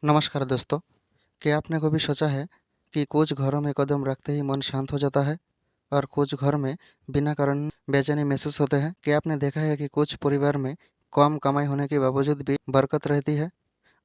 नमस्कार दोस्तों, क्या आपने कभी सोचा है कि कुछ घरों में कदम रखते ही मन शांत हो जाता है और कुछ घर में बिना कारण बेचैनी महसूस होते हैं? क्या आपने देखा है कि कुछ परिवार में कम कमाई होने के बावजूद भी बरकत रहती है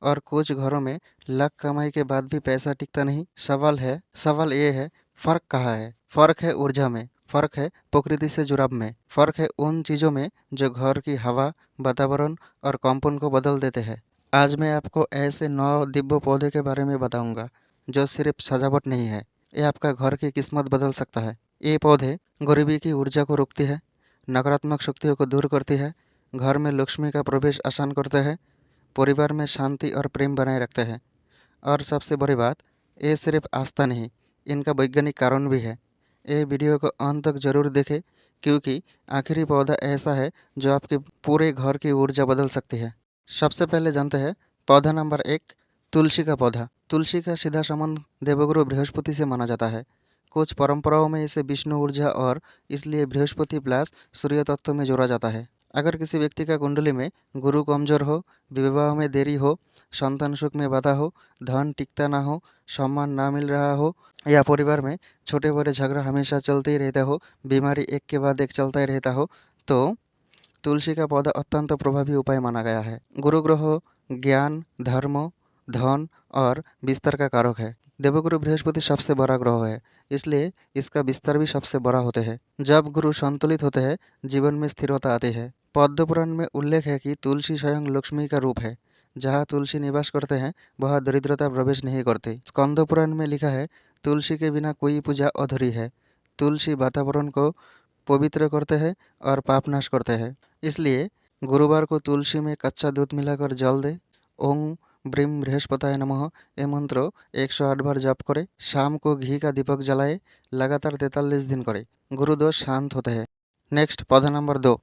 और कुछ घरों में लाख कमाई के बाद भी पैसा टिकता नहीं? सवाल ये है, फ़र्क कहाँ है? फ़र्क है ऊर्जा में, फ़र्क है प्रकृति से जुड़ाव में, फ़र्क है उन चीज़ों में जो घर की हवा, वातावरण और कंपन को बदल देते हैं। आज मैं आपको ऐसे 9 दिव्य पौधे के बारे में बताऊंगा जो सिर्फ सजावट नहीं है, ये आपका घर की किस्मत बदल सकता है। ये पौधे गरीबी की ऊर्जा को रोकती है, नकारात्मक शक्तियों को दूर करती है, घर में लक्ष्मी का प्रवेश आसान करते हैं, परिवार में शांति और प्रेम बनाए रखते हैं। और सबसे बड़ी बात, ये सिर्फ आस्था नहीं, इनका वैज्ञानिक कारण भी है। ये वीडियो को अंत तक जरूर देखें, क्योंकि आखिरी पौधा ऐसा है जो आपके पूरे घर की ऊर्जा बदल सकती है। सबसे पहले जानते हैं पौधा नंबर 1, तुलसी का पौधा। तुलसी का सीधा संबंध देवगुरु बृहस्पति से माना जाता है। कुछ परंपराओं में इसे विष्णु ऊर्जा और इसलिए बृहस्पति प्लस सूर्य तत्व में जोड़ा जाता है। अगर किसी व्यक्ति का कुंडली में गुरु कमजोर हो, विवाह में देरी हो, संतान सुख में बाधा हो, धन टिकता ना हो, सम्मान ना मिल रहा हो या परिवार में छोटे बड़े झगड़ा हमेशा चलते ही रहता हो, बीमारी एक के बाद एक चलता ही रहता हो, तो तुलसी का पौधा अत्यंत प्रभावी उपाय माना गया है। गुरु ग्रह ज्ञान, धर्म, धन और विस्तार का कारक है। देवगुरु बृहस्पति सबसे बड़ा ग्रह है, इसलिए इसका विस्तार भी सबसे बड़ा होते हैं। जब गुरु संतुलित होते हैं, जीवन में स्थिरता आती है। पद्म पुराण में उल्लेख है कि तुलसी स्वयं लक्ष्मी का रूप है। जहाँ तुलसी निवास करते हैं, वह दरिद्रता प्रवेश नहीं करती। स्कंद पुराण में लिखा है, तुलसी के बिना कोई पूजा अधूरी है। तुलसी वातावरण को पवित्र करते हैं और पाप नाश करते हैं। इसलिए गुरुवार को तुलसी में कच्चा दूध मिलाकर जल दे। ओम ब्रीम बृहस्पताय नमः ये मंत्र 108 बार जप करे। शाम को घी का दीपक जलाए। लगातार 43 दिन करे। गुरुदोष शांत होते हैं। नेक्स्ट पौधा number 2,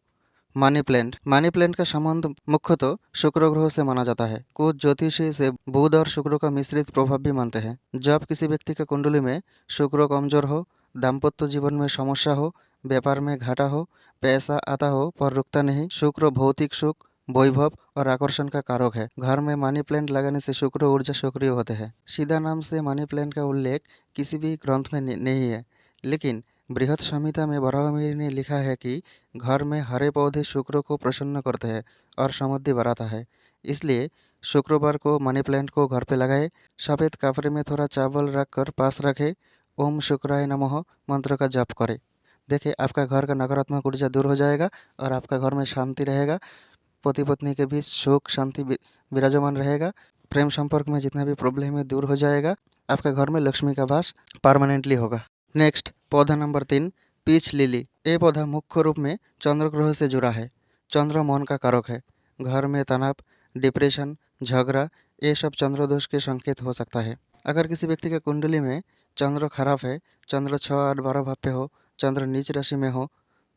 money plant. Money plant का संबंध मुख्यतः शुक्र ग्रह से माना जाता है। कुछ ज्योतिषी इसे बुध और शुक्र का मिश्रित प्रभाव भी मानते हैं। जब किसी व्यक्ति का कुंडली में शुक्र कमजोर हो, दाम्पत्य जीवन में समस्या हो, व्यापार में घाटा हो, पैसा आता हो पर रुकता नहीं, शुक्र भौतिक सुख, वैभव और आकर्षण का कारक है। घर में मनी प्लांट लगाने से शुक्र ऊर्जा सक्रिय होते हैं। सीधा नाम से मनी प्लांट का उल्लेख किसी भी ग्रंथ में नहीं है, लेकिन बृहत संहिता में वराहमिहिर ने लिखा है कि घर में हरे पौधे शुक्र को प्रसन्न करते हैं और समृद्धि बढ़ाता है। इसलिए शुक्रवार को मनी प्लांट को घर पे लगाए। सफ़ेद कपड़े में थोड़ा चावल रखकर पास रखे। ओम शुक्राय नमः मंत्र का जप करें। देखिए आपका घर का नकारात्मक ऊर्जा दूर हो जाएगा और आपका घर में शांति रहेगा। पति पत्नी के बीच सुख शांति विराजमान रहेगा। प्रेम संपर्क में जितना भी प्रॉब्लम है दूर हो जाएगा। आपका घर में लक्ष्मी का वास परमानेंटली होगा। नेक्स्ट पौधा नंबर 3, पीच लिली। ये पौधा मुख्य रूप में चंद्र ग्रह से जुड़ा है। चंद्र मन का कारक है। घर में तनाव, डिप्रेशन, झगड़ा, ये सब चंद्र दोष के संकेत हो सकता है। अगर किसी व्यक्ति के कुंडली में चंद्र खराब है, चंद्र 6, 8, 12 भाव पे हो, चंद्र नीच राशि में हो,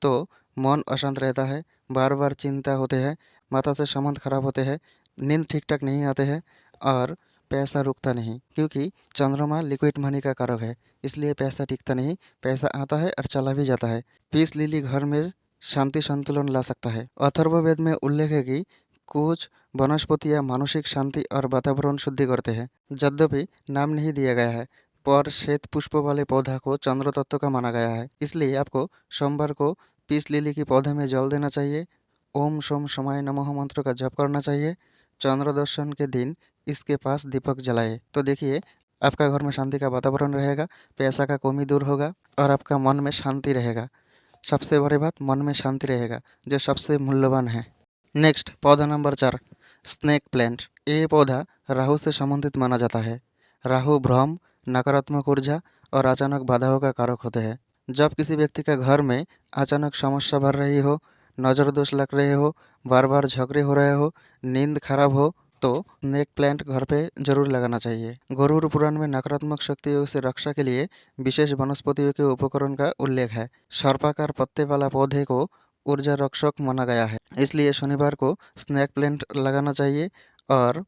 तो मन अशांत रहता है, बार बार चिंता होते हैं, माता से संबंध खराब होते हैं, नींद ठीक ठाक नहीं आते हैं और पैसा रुकता नहीं, क्योंकि चंद्रमा लिक्विड मनी का कारक है। इसलिए पैसा टिकता नहीं, पैसा आता है और चला भी जाता है। पीस लिली घर में शांति संतुलन ला सकता है। अथर्ववेद में उल्लेख है कि कुछ वनस्पतियाँ मानसिक शांति और वातावरण शुद्धि करते हैं। यद्यपि नाम नहीं दिया गया है, पर श्वेत पुष्प वाले पौधा को चंद्र तत्व का माना गया है। इसलिए आपको सोमवार को पीस लिली के पौधे में जल देना चाहिए। ओम सोम शमाय नमः मंत्र का जप करना चाहिए। चंद्र दर्शन के दिन इसके पास दीपक जलाए, तो देखिए आपका घर में शांति का वातावरण रहेगा, पैसा का कमी दूर होगा और आपका मन में शांति रहेगा। सबसे बड़ी बात, मन में शांति रहेगा, जो सबसे मूल्यवान है। नेक्स्ट पौधा नंबर 4, स्नेक प्लांट। ये पौधा राहु से संबंधित माना जाता है। राहु भ्रम, नकारात्मक ऊर्जा और अचानक बाधाओं का कारक होते हैं। जब किसी व्यक्ति का घर में अचानक समस्या बढ़ रही हो, नज़र दोष लग रहे हो, बार बार झगड़े हो रहे हो, नींद खराब हो, तो स्नेक प्लांट घर पे जरूर लगाना चाहिए। गरुड़ पुराण में नकारात्मक शक्तियों से रक्षा के लिए विशेष वनस्पतियों के उपकरण का उल्लेख है। सर्पाकार पत्ते वाला पौधे को ऊर्जा रक्षक माना गया है, इसलिए शनिवार को स्नेक प्लांट लगाना चाहिए और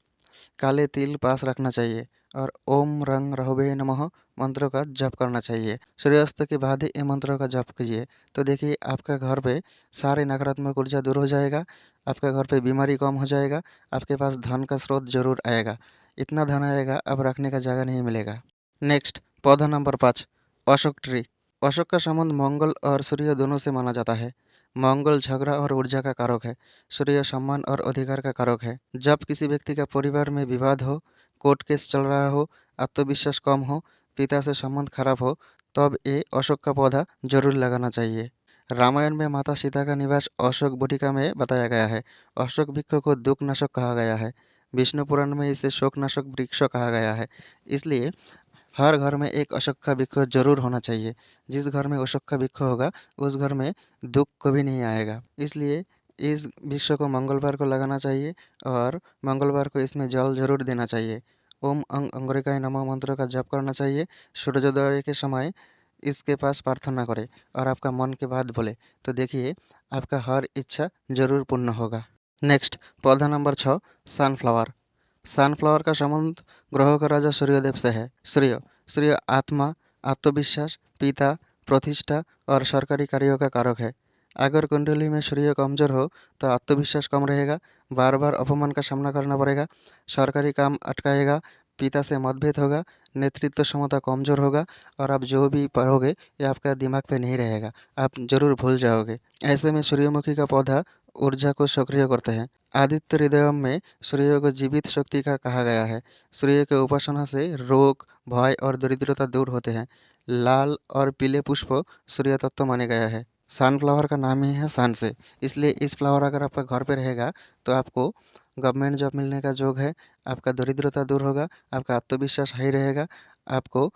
काले तिल पास रखना चाहिए और ओम रंग रहोबे नमः मंत्र का जप करना चाहिए। सूर्यास्त के बाद ही ये मंत्रों का जप कीजिए, तो देखिए आपका घर पे सारे नकारात्मक ऊर्जा दूर हो जाएगा, आपका घर पे बीमारी कम हो जाएगा, आपके पास धन का स्रोत जरूर आएगा। इतना धन आएगा अब रखने का जगह नहीं मिलेगा। नेक्स्ट पौधा नंबर 5, अशोक ट्री। अशोक का संबंध मंगल और सूर्य दोनों से माना जाता है। मंगल झगड़ा और ऊर्जा का कारक है। सूर्य सम्मान और अधिकार का कारक है। जब किसी व्यक्ति का परिवार में विवाद हो, कोर्ट केस चल रहा हो, आत्मविश्वास कम हो, पिता से संबंध खराब हो, तब ये अशोक का पौधा जरूर लगाना चाहिए। रामायण में माता सीता का निवास अशोक वाटिका में बताया गया है। अशोक वृक्ष को दुःखनाशक कहा गया है। विष्णु पुराण में इसे शोकनाशक वृक्ष कहा गया है। इसलिए हर घर में एक अशोक का वृक्ष जरूर होना चाहिए। जिस घर में अशोक का वृक्ष होगा उस घर में दुख कभी नहीं आएगा। इसलिए इस वृक्ष को मंगलवार को लगाना चाहिए और मंगलवार को इसमें जल जरूर देना चाहिए। ओम अंग अंगरिकाय नमः मंत्र का जप करना चाहिए। सूर्योदय के समय इसके पास प्रार्थना करें और आपका मन की बात बोले, तो देखिए आपका हर इच्छा जरूर पूर्ण होगा। नेक्स्ट पौधा नंबर 6, सनफ्लावर। सनफ्लावर का संबंध ग्रहों का राजा सूर्यदेव से है। सूर्य आत्मा, आत्मविश्वास, पिता, प्रतिष्ठा और सरकारी कार्यों का कारक है। अगर कुंडली में सूर्य कमजोर हो तो आत्मविश्वास कम रहेगा, बार बार अपमान का सामना करना पड़ेगा, सरकारी काम अटकाएगा, पिता से मतभेद होगा, नेतृत्व क्षमता कमजोर होगा और आप जो भी पढ़ोगे ये आपका दिमाग पे नहीं रहेगा, आप जरूर भूल जाओगे। ऐसे में सूर्यमुखी का पौधा ऊर्जा को सक्रिय करते हैं। आदित्य हृदयम में सूर्य को जीवित शक्ति का कहा गया है। सूर्य के उपासना से रोग, भय और दरिद्रता दूर होते हैं। लाल और पीले पुष्प सूर्य तत्व माने गया है। सनफ्लावर का नाम ही है सन से, इसलिए इस फ्लावर अगर आपका घर पे रहेगा तो आपको गवर्नमेंट जॉब मिलने का योग है, आपका दरिद्रता दूर होगा, आपका आत्मविश्वास हाई रहेगा, आपको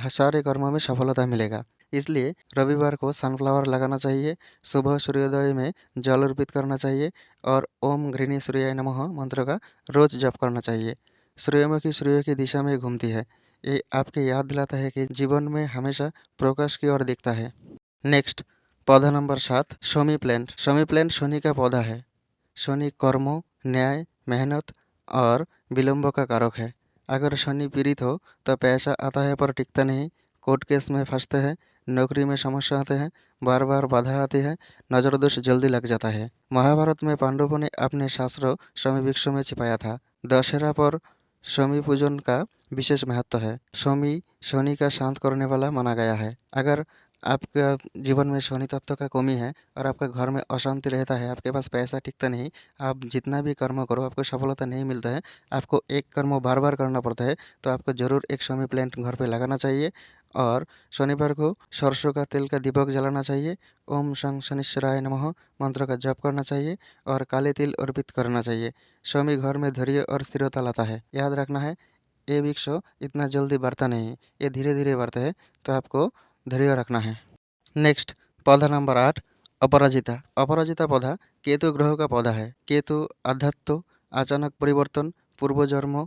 सारे कर्मों में सफलता मिलेगा। इसलिए रविवार को सनफ्लावर लगाना चाहिए। सुबह सूर्योदय में जल अर्पित करना चाहिए और ओम घृणी सूर्याय नमः मंत्र का रोज जप करना चाहिए। सूर्यमुखी सूर्य की दिशा में घूमती है। ये आपके याद दिलाता है कि जीवन में हमेशा प्रकाश की ओर दिखता है। नेक्स्ट पौधा number 7, Shami plant. Shami plant Shani का पौधा है। शनि कर्मों, न्याय, मेहनत और विलंब का कारक है। अगर शनि पीड़ित हो तो पैसा आता है पर टिकता नहीं, कोर्ट केस में फंसते हैं, नौकरी में समस्या आते हैं, बार बार बाधा आती है, नजर दोष जल्दी लग जाता है। महाभारत में पांडवों ने अपने शास्त्रों शमी वृक्षों में छिपाया था। दशहरा पर शमी पूजन का विशेष महत्व है। शमी शनि का शांत करने वाला माना गया है। अगर आपका जीवन में शनि तत्व का कमी है और आपका घर में अशांति रहता है, आपके पास पैसा टिकता नहीं, आप जितना भी कर्म करो आपको सफलता नहीं मिलता है, आपको एक कर्म बार बार करना पड़ता है, तो आपको ज़रूर एक शमी प्लांट घर पे लगाना चाहिए और शनिवार को सरसों का तेल का दीपक जलाना चाहिए। ओम शं शनिश्चराय नमः मंत्र का जप करना चाहिए और काले तिल अर्पित करना चाहिए। शमी घर में धैर्य और स्थिरता लाता है। याद रखना है ये वृक्ष इतना जल्दी बढ़ता नहीं, ये धीरे धीरे बढ़ता है, तो आपको धैर्य रखना है। नेक्स्ट पौधा नंबर 8, अपराजिता। अपराजिता पौधा केतु ग्रह का पौधा है। केतु आध्यात्म, अचानक परिवर्तन, पूर्व जन्म,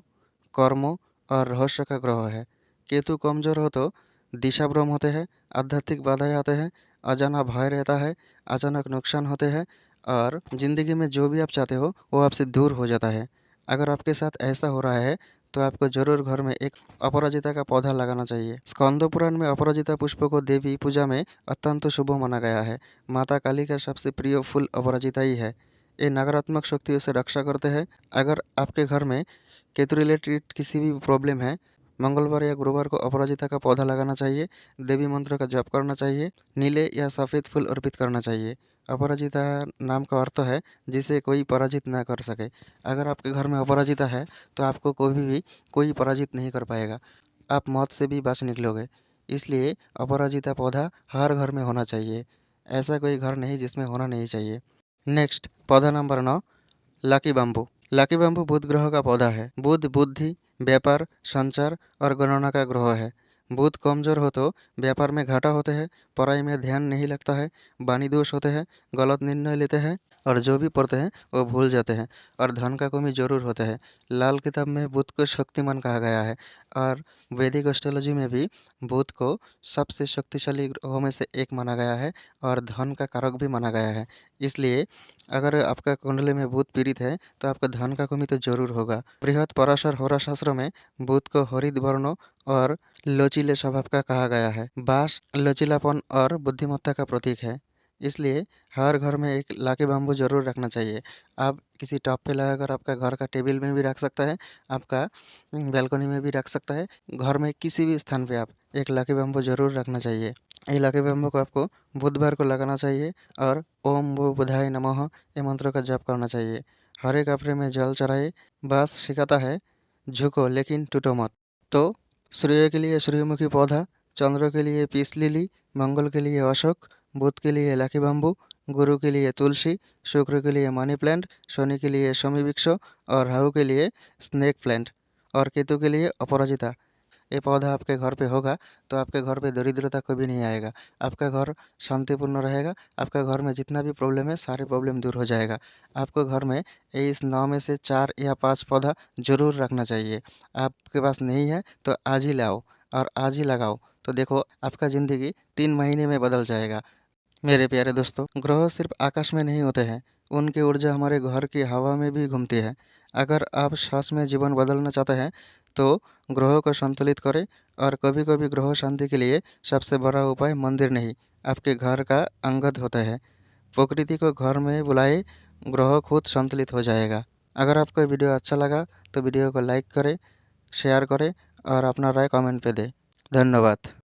कर्म और रहस्य का ग्रह है। केतु कमजोर हो तो दिशा भ्रम होते हैं, आध्यात्मिक बाधाएं आते हैं, अजाना भय रहता है, अचानक नुकसान होते हैं और ज़िंदगी में जो भी आप चाहते हो वो आपसे दूर हो जाता है। अगर आपके साथ ऐसा हो रहा है तो आपको जरूर घर में एक अपराजिता का पौधा लगाना चाहिए। स्कंद पुराण में अपराजिता पुष्प को देवी पूजा में अत्यंत शुभ माना गया है। माता काली का सबसे प्रिय फूल अपराजिता ही है। ये नकारात्मक शक्तियों से रक्षा करते हैं। अगर आपके घर में केतु रिलेटेड किसी भी प्रॉब्लम है, मंगलवार या गुरुवार को अपराजिता का पौधा लगाना चाहिए, देवी मंत्र का जप करना चाहिए, नीले या सफ़ेद फूल अर्पित करना चाहिए। अपराजिता नाम का अर्थ है जिसे कोई पराजित ना कर सके। अगर आपके घर में अपराजिता है तो आपको कभी भी कोई पराजित नहीं कर पाएगा, आप मौत से भी बच निकलोगे। इसलिए अपराजिता पौधा हर घर में होना चाहिए। ऐसा कोई घर नहीं जिसमें होना नहीं चाहिए। नेक्स्ट पौधा number 9, lucky bamboo. Lucky bamboo Budh ग्रह का पौधा है। बुध बुद्धि, व्यापार, संचार और गणना का ग्रह है। बुध कमजोर हो तो व्यापार में घाटा होते हैं, पढ़ाई में ध्यान नहीं लगता है, वाणी दोष होते हैं, गलत निर्णय लेते हैं और जो भी पढ़ते हैं वो भूल जाते हैं और धन का कमी जरूर होता है। लाल किताब में बुध को शक्तिमान कहा गया है और वैदिक एस्ट्रोलॉजी में भी बुध को सबसे शक्तिशाली ग्रहों में से एक माना गया है और धन का कारक भी माना गया है। इसलिए अगर आपका कुंडली में बुध पीड़ित है तो आपका धन का कमी तो जरूर होगा। बृहद पराशर होरा शास्त्र में बुध को हरित वर्ण और लचीले स्वभाव का कहा गया है। बांस लचीलापन और बुद्धिमत्ता का प्रतीक है। इसलिए हर घर में एक लाकी बाम्बू ज़रूर रखना चाहिए। आप किसी टॉप पे लगाकर आपका घर का टेबल में भी रख सकता है, आपका बालकनी में भी रख सकता है। घर में किसी भी स्थान पे आप एक लाकी बाम्बू ज़रूर रखना चाहिए। ये लाकी बाम्बू को आपको बुधवार को लगाना चाहिए और ओम भू बुधाय नमः ये मंत्र का जप करना चाहिए। हरे कपड़े में जल चढ़ाए, बाँस सिखाता है झुको लेकिन टूटो मत। तो सूर्य के लिए सूर्यमुखी पौधा, चंद्र के लिए पीस लिली, मंगल के लिए अशोक, बुध के लिए लकी बम्बू, गुरु के लिए तुलसी, शुक्र के लिए मनी प्लांट, शनि के लिए शमी वृक्ष और राहु के लिए स्नेक प्लांट और केतु के लिए अपराजिता। ये पौधा आपके घर पे होगा तो आपके घर पे दरिद्रता कभी नहीं आएगा। आपका घर शांतिपूर्ण रहेगा। आपका घर में जितना भी प्रॉब्लम है सारे प्रॉब्लम दूर हो जाएगा। आपको घर में इस 9 में से 4 या 5 पौधा ज़रूर रखना चाहिए। आपके पास नहीं है तो आज ही लाओ और आज ही लगाओ, तो देखो आपका ज़िंदगी 3 महीने में बदल जाएगा। मेरे प्यारे दोस्तों, ग्रह सिर्फ आकाश में नहीं होते हैं, उनकी ऊर्जा हमारे घर की हवा में भी घूमती है। अगर आप सच में जीवन बदलना चाहते हैं तो ग्रहों को संतुलित करें। और कभी कभी ग्रह शांति के लिए सबसे बड़ा उपाय मंदिर नहीं, आपके घर का अंगद होता है। प्रकृति को घर में बुलाए, ग्रह खुद संतुलित हो जाएगा। अगर आपको ये वीडियो अच्छा लगा तो वीडियो को लाइक करें, शेयर करें और अपना राय कमेंट पे दें। धन्यवाद।